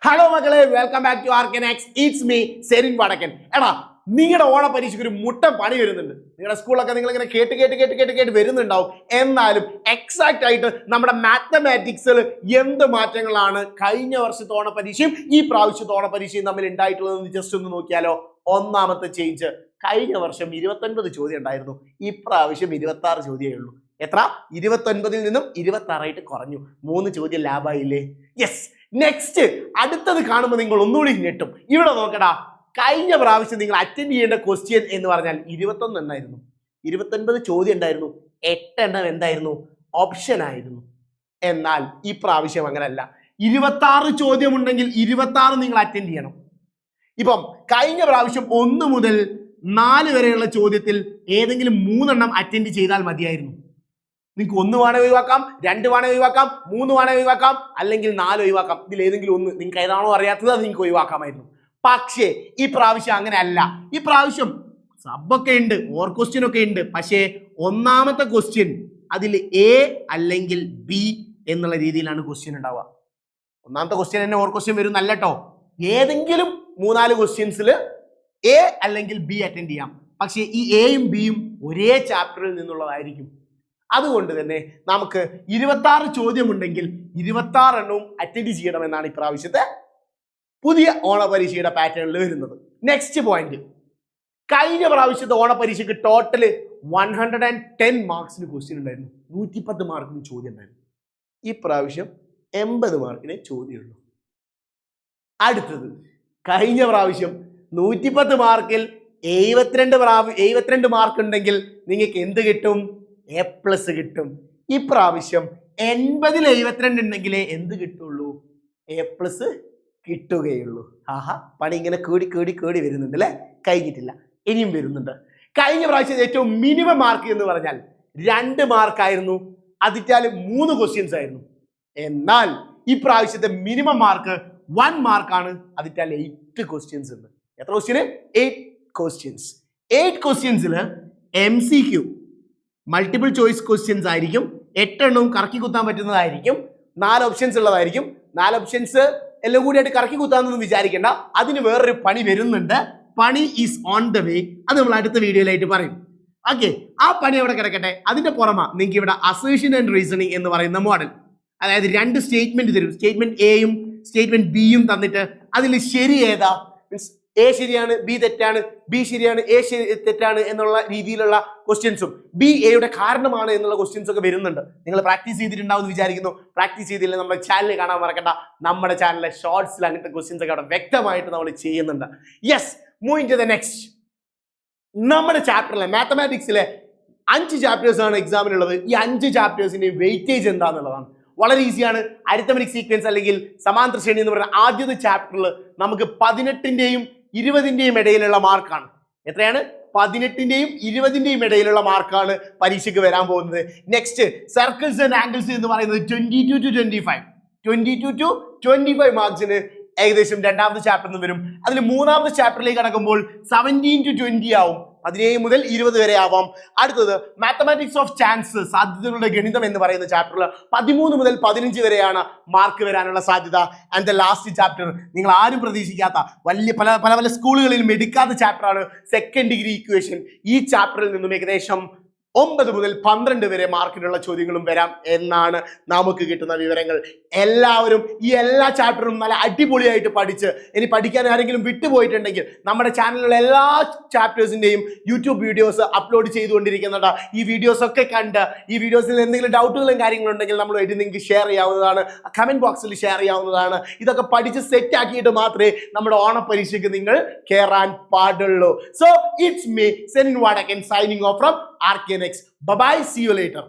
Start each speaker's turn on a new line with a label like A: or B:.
A: Hello മക്കളെ, welcome back to Arcanex. It's me Serin Vadakkan. എടാ, നിങ്ങളുടെ ഓണ പരീക്ഷയ്ക്ക് ഒരു മുട്ടൻ പണി വരുന്നുണ്ട്. നിങ്ങളുടെ സ്കൂളൊക്കെ നിങ്ങൾ ഇങ്ങനെ കേട്ട് വരുന്നുണ്ടാവും. എന്നാലും എക്സാക്ട് ആയിട്ട് നമ്മുടെ മാത്തമാറ്റിക്സിൽ എന്ത് മാറ്റങ്ങളാണ് കഴിഞ്ഞ വർഷത്തെ ഓണ പരീക്ഷയും ഈ പ്രാവശ്യത്തെ ഓണ പരീക്ഷയും തമ്മിൽ ഉണ്ടായിട്ടുള്ളതെന്ന് ജസ്റ്റ് ഒന്ന് നോക്കിയാലോ. ഒന്നാമത്തെ ചേഞ്ച്, കഴിഞ്ഞ വർഷം 29 ചോദ്യം ഉണ്ടായിരുന്നു, ഈ പ്രാവശ്യം 26 ചോദ്യമേ ഉള്ളൂ. എത്ര? 29-ൽ നിന്നും 26 കുറഞ്ഞു. 3 ചോദ്യം ലാഭായില്ലേ? യെസ്. നെക്സ്റ്റ്, അടുത്തത് കാണുമ്പോൾ നിങ്ങൾ ഒന്നുകൂടി ഞെട്ടും. ഇവിടെ നോക്കടാ, കഴിഞ്ഞ പ്രാവശ്യം നിങ്ങൾ അറ്റൻഡ് ചെയ്യേണ്ട ക്വസ്റ്റ്യൻ എന്ന് പറഞ്ഞാൽ 21 എണ്ണായിരുന്നു. 29 ചോദ്യം ഉണ്ടായിരുന്നു, 8 എണ്ണം എന്തായിരുന്നു? ഓപ്ഷൻ ആയിരുന്നു. എന്നാൽ ഈ പ്രാവശ്യം അങ്ങനല്ല. 26 ചോദ്യം ഉണ്ടെങ്കിൽ 26 നിങ്ങൾ അറ്റൻഡ് ചെയ്യണം. ഇപ്പം കഴിഞ്ഞ പ്രാവശ്യം 1 മുതൽ 4 വരെയുള്ള ചോദ്യത്തിൽ ഏതെങ്കിലും 3 എണ്ണം അറ്റൻഡ് ചെയ്താൽ മതിയായിരുന്നു. നിങ്ങൾക്ക് 1 വേണേ ഒഴിവാക്കാം, 2 വേണേ ഒഴിവാക്കാം, 3 വേണേ ഒഴിവാക്കാം, അല്ലെങ്കിൽ 4 ഒഴിവാക്കാം. ഇതിൽ ഏതെങ്കിലും ഒന്ന് നിങ്ങൾക്ക് ഏതാണോ അറിയാത്തത് അത് നിങ്ങൾക്ക് ഒഴിവാക്കാമായിരുന്നു. പക്ഷേ ഈ പ്രാവശ്യം അങ്ങനെ അല്ല. ഈ പ്രാവശ്യം സബൊക്കെ ഉണ്ട്, ഓർ ക്വസ്റ്റ്യൻ ഒക്കെ ഉണ്ട്. പക്ഷേ ഒന്നാമത്തെ ക്വസ്റ്റ്യൻ അതിൽ എ അല്ലെങ്കിൽ ബി എന്നുള്ള രീതിയിലാണ് ക്വസ്റ്റ്യൻ ഉണ്ടാവുക. ഒന്നാമത്തെ ക്വസ്റ്റ്യൻ തന്നെ ഓർ ക്വസ്റ്റ്യൻ വരും നല്ല കേട്ടോ. ഏതെങ്കിലും 3-4 ക്വസ്റ്റ്യൻസിൽ എ അല്ലെങ്കിൽ ബി അറ്റൻഡ് ചെയ്യാം. പക്ഷേ ഈ എയും ബിയും ഒരേ ചാപ്റ്ററിൽ നിന്നുള്ളതായിരിക്കും. അതുകൊണ്ട് തന്നെ നമുക്ക് 26 ചോദ്യമുണ്ടെങ്കിൽ 26 എണ്ണവും അറ്റൻഡ് ചെയ്യണമെന്നാണ് ഇപ്രാവശ്യത്തെ പുതിയ ഓണപരീക്ഷയുടെ പാറ്റേണിൽ വരുന്നത്. നെക്സ്റ്റ് പോയിന്റ്, കഴിഞ്ഞ പ്രാവശ്യത്തെ ഓണപരീക്ഷയ്ക്ക് ടോട്ടല് 110 മാർക്സിന് ക്വസ്റ്റ്യൻ ഉണ്ടായിരുന്നു, 110 മാർക്കിന് ചോദ്യം ഉണ്ടായിരുന്നു. ഈ പ്രാവശ്യം 80 മാർക്കിന് ചോദ്യമുള്ളൂ. അടുത്തത്, കഴിഞ്ഞ പ്രാവശ്യം 110 മാർക്കിൽ 72 മാർക്ക് ഉണ്ടെങ്കിൽ നിങ്ങൾക്ക് എന്ത് കിട്ടും? A+ കിട്ടും. ഈ പ്രാവശ്യം 80-ൽ 72 ഉണ്ടെങ്കിലേ എന്ത് കിട്ടുള്ളൂ? A+ കിട്ടുകയുള്ളൂ. ആഹാ, പണി ഇങ്ങനെ കൂടി വരുന്നുണ്ട് അല്ലേ? കഴിഞ്ഞിട്ടില്ല, ഇനിയും വരുന്നുണ്ട്. കഴിഞ്ഞ പ്രാവശ്യം ഏറ്റവും മിനിമം മാർക്ക് എന്ന് പറഞ്ഞാൽ 2 മാർക്കായിരുന്നു. അതിറ്റാല് 3 ക്വസ്റ്റ്യൻസ് ആയിരുന്നു. എന്നാൽ ഈ പ്രാവശ്യത്തെ മിനിമം മാർക്ക് 1 മാർക്കാണ്. അതിറ്റാൽ 8 ക്വസ്റ്റ്യൻസ് ഉണ്ട്. എത്ര question? 8 questions. 8 ക്വസ്റ്റ്യൻസിൽ MCQ multiple choice questions ആയിരിക്കും. 8 എണ്ണവും കറക്കി കുത്താൻ പറ്റുന്നതായിരിക്കും. 4 ഓപ്ഷൻസ് ഉള്ളതായിരിക്കും. 4 ഓപ്ഷൻസ് എല്ലാം കൂടിയായിട്ട് കറക്കി കുത്താന്നൊന്നും വിചാരിക്കേണ്ട. അതിന് വേറൊരു പണി വരുന്നുണ്ട്. പണി ഈസ് ഓൺ ദ വേ. അത് നമ്മൾ അടുത്ത വീഡിയോയിലായിട്ട് പറയും. ഓക്കെ, ആ പണി അവിടെ കിടക്കട്ടെ. അതിന്റെ പുറമെ നിങ്ങൾക്ക് ഇവിടെ അസേഷൻ ആൻഡ് റീസണിങ് എന്ന് പറയുന്ന മോഡൽ, അതായത് 2 സ്റ്റേറ്റ്മെന്റ് തരും. സ്റ്റേറ്റ്മെന്റ് എയും സ്റ്റേറ്റ്മെന്റ് ബിയും തന്നിട്ട് അതിൽ ശരി ഏതാ, മീൻസ് എ ശരിയാണ്, ബി തെറ്റാണ്, ബി ശരിയാണ്, എ തെറ്റാണ് എന്നുള്ള രീതിയിലുള്ള ക്വസ്റ്റ്യൻസും ബി എയുടെ കാരണമാണ് എന്നുള്ള ക്വസ്റ്റ്യൻസ് ഒക്കെ വരുന്നുണ്ട്. നിങ്ങൾ പ്രാക്ടീസ് ചെയ്തിട്ടുണ്ടാവും വിചാരിക്കുന്നു. പ്രാക്ടീസ് ചെയ്തില്ല നമ്മുടെ ചാനൽ കാണാൻ മറക്കണ്ട. നമ്മുടെ ചാനലിലെ ഷോർട്സിൽ അങ്ങനത്തെ ക്വസ്റ്റ്യൻസ് ഒക്കെ അവിടെ വ്യക്തമായിട്ട് നമ്മൾ ചെയ്യുന്നുണ്ട്. Yes, moving to the next. നമ്മുടെ ചാപ്റ്ററിലെ മാത്തമാറ്റിക്സിലെ 5 ചാപ്റ്റേഴ്സ് ആണ് എക്സാമിനുള്ളത്. ഈ 5 ചാപ്റ്റേഴ്സിന്റെ വെയിറ്റേജ് എന്താന്നുള്ളതാണ്. വളരെ ഈസിയാണ്. അരിത്തമെറ്റിക് സീക്വൻസ് അല്ലെങ്കിൽ സമാന്തര ശ്രേണി എന്ന് പറയുന്ന ആദ്യത്തെ ചാപ്റ്ററിൽ നമുക്ക് 18-ന്റെയും 20-ന്റെയും ഇടയിലുള്ള മാർക്കാണ്. എത്രയാണ്? 18-ന്റെയും 20-ന്റെയും ഇടയിലുള്ള മാർക്കാണ് പരീക്ഷയ്ക്ക് വരാൻ പോകുന്നത്. നെക്സ്റ്റ്, സർക്കിൾസ് ആൻഡ് ആംഗിൾസ് എന്ന് പറയുന്നത് 22 to 25 മാർക്സിന് ഏകദേശം 2ാമത്തെ ചാപ്റ്ററിൽ നിന്ന് വരും. അതിൽ 3ാമത്തെ ചാപ്റ്ററിലേക്ക് കടക്കുമ്പോൾ 17 to 20 ആവും. 17 മുതൽ 20 വരെ ആവാം. അടുത്തത് മാത്തമാറ്റിക്സ് ഓഫ് ചാൻസ്, സാധ്യതകളുടെ ഗണിതം എന്ന് പറയുന്ന ചാപ്റ്ററിൽ 13 മുതൽ 15 വരെയാണ് മാർക്ക് വരാനുള്ള സാധ്യത. ആൻഡ് ദ ലാസ്റ്റ് ചാപ്റ്റർ, നിങ്ങൾ ആരും പ്രതീക്ഷിക്കാത്ത വലിയ പല സ്കൂളുകളിലും എടുക്കാത്ത ചാപ്റ്ററാണ് സെക്കൻഡ് ഡിഗ്രി ഇക്വേഷൻ. ഈ ചാപ്റ്ററിൽ നിന്നും ഏകദേശം 9 മുതൽ 12 വരെ മാർക്കിനുള്ള ചോദ്യങ്ങളും വരാം എന്നാണ് നമുക്ക് കിട്ടുന്ന വിവരങ്ങൾ. എല്ലാവരും ഈ എല്ലാ ചാപ്റ്ററും നല്ല അടിപൊളിയായിട്ട് പഠിച്ച്, ഇനി പഠിക്കാൻ ആരെങ്കിലും വിട്ടുപോയിട്ടുണ്ടെങ്കിൽ നമ്മുടെ ചാനലിലുള്ള എല്ലാ ചാപ്റ്റേഴ്സിന്റെയും യൂട്യൂബ് വീഡിയോസ് അപ്ലോഡ് ചെയ്തുകൊണ്ടിരിക്കുന്നുണ്ട്. ഈ വീഡിയോസ് ഒക്കെ കണ്ട് ഈ വീഡിയോസിൽ എന്തെങ്കിലും ഡൗട്ടുകളും കാര്യങ്ങളും ഉണ്ടെങ്കിൽ നമ്മളുമായിട്ട് നിങ്ങൾക്ക് ഷെയർ ചെയ്യാവുന്നതാണ്, കമന്റ് ബോക്സിൽ ഷെയർ ചെയ്യാവുന്നതാണ്. ഇതൊക്കെ പഠിച്ച് സെറ്റ് ആക്കിയിട്ട് മാത്രമേ നമ്മുടെ ഓണപരീക്ഷയ്ക്ക് നിങ്ങൾ കയറാൻ പാടുള്ളൂ. So it's me Serin Vadakkan signing off from Arcanex. Bye bye, see you later.